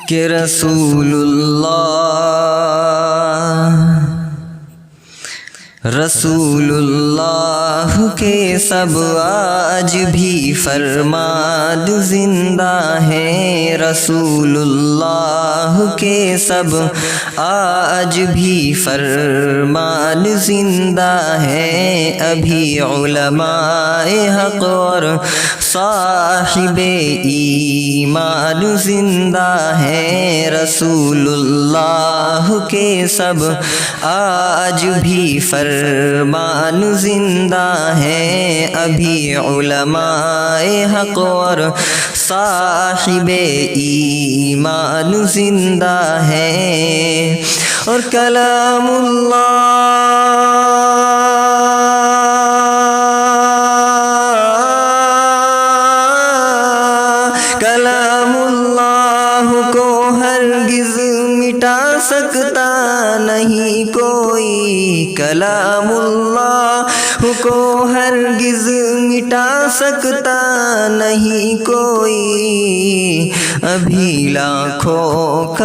کہ رسول اللہ کے سب آج بھی فرمان زندہ ہیں، رسول اللہ کے سب آج بھی فرمان زندہ ہیں، ابھی علماء حق اور صاحب ایمان زندہ ہیں، رسول اللہ کے سب آج بھی فرمان زندہ ہیں، ابھی علماء حق اور صاحب ایمان زندہ ہیں، اور کلام اللہ کو ہرگز مٹا سکتا نہیں کوئی، کلام اللہ کو ہرگز مٹا سکتا نہیں کوئی، ابھی لاکھوں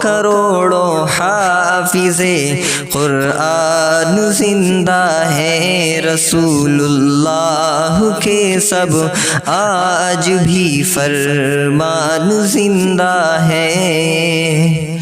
کروڑوں حافظ قرآن زندہ ہیں، رسول اللہ کے سب آج بھی فرمان زندہ ہیں۔